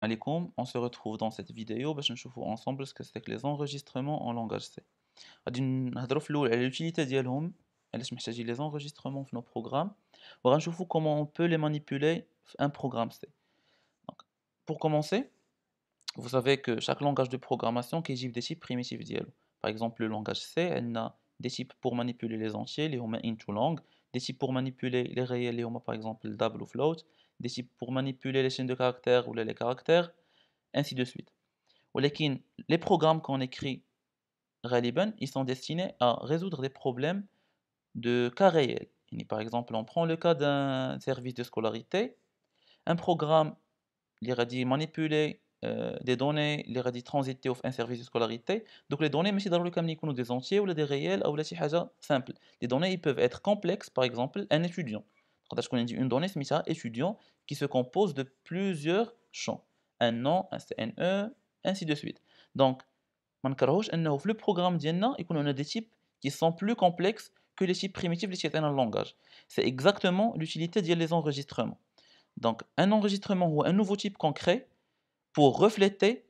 Alaikum, on se retrouve dans cette vidéo باش نشوفوا ensemble ce que c'est que les enregistrements en langage C. غادي نهضروا في الأول على l'utilité ديالهم، علاش محتاجين les enregistrements في nos programmes، وغنشوفوا comment on peut les manipuler في un programme C. Donc, pour commencer, vous savez que chaque langage de programmation كيجيب des types primitifs ديالو. Par exemple, le langage C, عندنا des types pour manipuler les entiers اللي هما int ou long, des types pour manipuler les réels اللي هما par exemple double ou float, des types pour manipuler les chaînes de caractères ou les caractères, ainsi de suite. ولكن les programmes qu'on écrit غالبا, ils sont destinés à résoudre des problèmes de cas réels. يعني par exemple, on prend le cas d'un service de scolarité, un programme اللي غادي manipuler des données اللي غادي transiter في un service de scolarité. Donc les données ماشي ضروري كاملين يكونوا des entiers ولا des réels أو شي حاجة simple. Les données ils peuvent être complexes, par exemple un étudiant. تقدر تكون عندي une donnée سميتها étudiant qui se compose de plusieurs champs. Un nom, un CNE, ainsi de suite. Donc ما نكرهوش أنه في le programme ديالنا يكون عندنا des types qui sont plus complexes que les types primitifs اللي تيعطينا le langage. C'est exactement l'utilité ديال les enregistrements. Donc un enregistrement ou un nouveau type qu'on crée pour refléter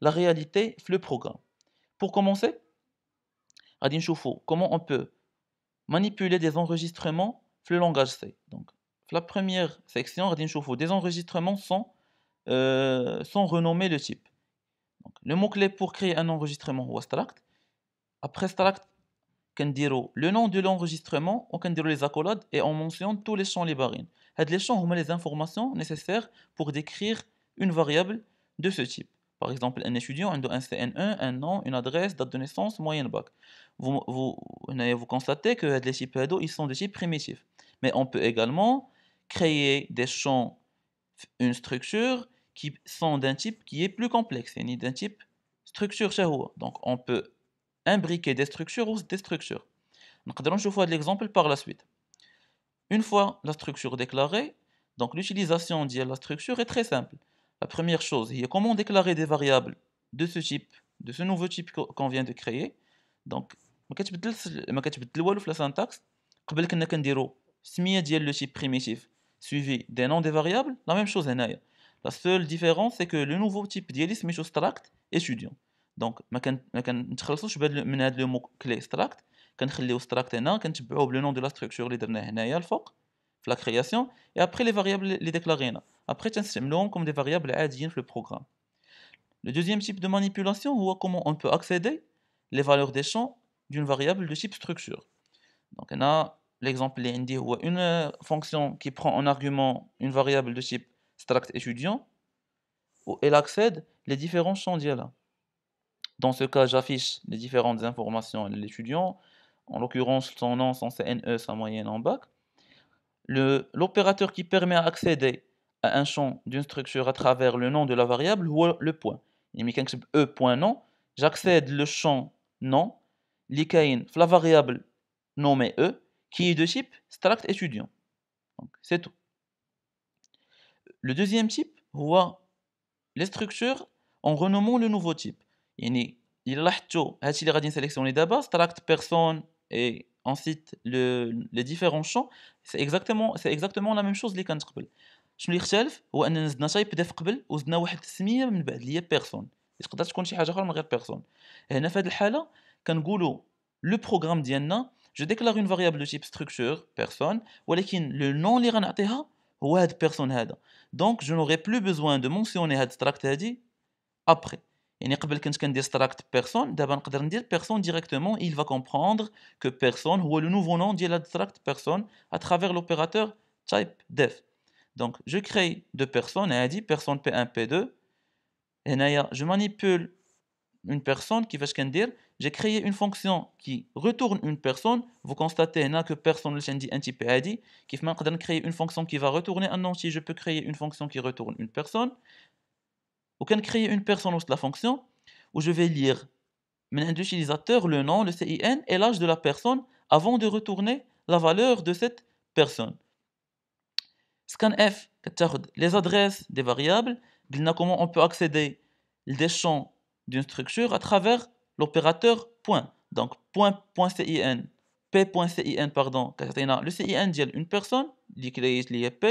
la réalité في le programme. Pour commencer, غادي نشوفوا comment on peut manipuler des enregistrements في le langage C. Donc في la première section غادي نشوفوا des enregistrements sans renommer le type. Donc le mot clé pour créer un enregistrement هو struct. Après struct كنديروا le nom de l'enregistrement وكنديروا les accolades et on mentionne tous les champs les barines. هاد les champs هما les informations nécessaires pour décrire une variable de ce type. Par exemple, un étudiant عنده un CN1, un nom, une adresse, date de naissance, moyenne bac. Vous constatez que les types هادو, ils sont de type primitif. Mais on peut également créer des champs, une structure qui sont d'un type qui est plus complexe, يعني d'un type structure شا هو. Donc on peut imbriquer des structures ou des structures. نقدروا نشوفوا هذا l'exemple par la suite. Une fois la structure déclarée, donc l'utilisation de la structure est très simple. La première chose, c'est comment déclarer des variables de ce type, de ce nouveau type qu'on vient de créer. Donc ما كتبدل والو في la syntaxe. قبل كنا كنديروا سميه ديال le type primitif suivi des noms des variables, la même chose هنايا. La seule différence c'est que le nouveau type ديالي سميتو struct étudiant. Donc ما كنتخلصوش من هذا le mot clé struct. كنخليو struct هنا كنتبعوه بلو نون دو لا ستركتور اللي درناه هنايا الفوق في لا كرياسيون اي ابري لي فاريابل اللي ديكلارينا ابري تنستعملوهم كوم دي فاريابل عاديين في البروغرام. Le deuxième type de manipulation هو comment on peut accéder les valeurs des champs d'une variable de type structure. Donc هنا l'exemple اللي عندي هو une fonction qui prend en argument une variable de type struct étudiant où elle accède les différents champs ديالها. Dans ce cas, j'affiche les différentes informations à l'étudiant, en l'occurrence son nom, son CNE, sa moyenne en bac. L'opérateur qui permet d'accéder à un champ d'une structure à travers le nom de la variable ou le point. E.nom, j'accède le champ nom, l'ikain, la variable nommée E, qui est de type struct étudiant. Donc, c'est tout. Le deuxième type, les structures en renommant le nouveau type. يعني إلا لاحظتوا هادشي اللي غادي نسيليكسيوني دابا struct person et ensuite les différents champs c'est exactement la même chose اللي كانت قبل. شنو اللي اختلف هو اننا زدنا type ديف قبل وزدنا واحد السميه من بعد اللي هي person اللي تقدر تكون شي حاجه اخرى من غير person. هنا في هذه الحاله كنقولوا لو بروغرام ديالنا je déclare une variable de type structure person ولكن le nom اللي غنعطيها هو هاد person هذا. Donc je n'aurai plus besoin de mentionner هاد struct هادي après. يعني قبل كنت كندير struct person دابا نقدر ندير person directement et il va comprendre que person هو le nouveau nom ديال هاد struct person à travers l'opérateur type def. Donc je crée deux personnes عادي personne P1 P2 هنايا je manipule une personne كيفاش كندير j'ai créé une fonction qui retourne une personne. Vous constatez هنا que personne اللي عندي un type عادي كيف ما نقدر créer une fonction qui va retourner un entier je peux créer une fonction qui retourne une personne. Ou can créer une personne au la fonction où je vais lire l'utilisateur, le nom, le CIN et l'âge de la personne avant de retourner la valeur de cette personne. Scanf les adresses des variables, comment on peut accéder des champs d'une structure à travers l'opérateur point. Donc point.cin P.cin pardon كتعطينا le CIN ديال une personne اللي كرييت ليا P.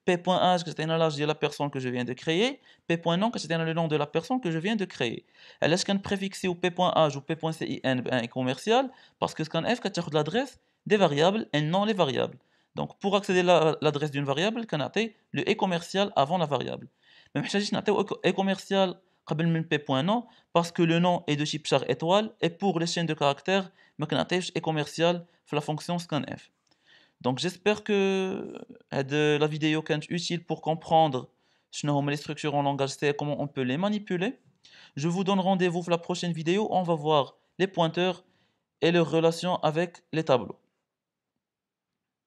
P.âge كتعطينا l'âge ديال la personne que je viens de créer. P.nom كتعطينا le nom de la personne que je viens de créer. علاش كنبريفيكسيو P.âge و P.cin بان commercial parce que scanf كتاخد l'adresse des variables et non les variables. Donc pour accéder l'adresse d'une variable كنعطي le et commercial avant la variable. ما محتاجينش نعطيو et commercial قبل من P.nom parce que le nom est de type char étoile et pour les chaînes de caractères ما كنعطيوش et commercial في la fonction scanf. Donc j'espère que la vidéo كانت utile pour comprendre شنو هما les structures en langage C et comment on peut les manipuler. Je vous donne rendez-vous pour la prochaine vidéo, on va voir les pointeurs et leurs relations avec les tableaux.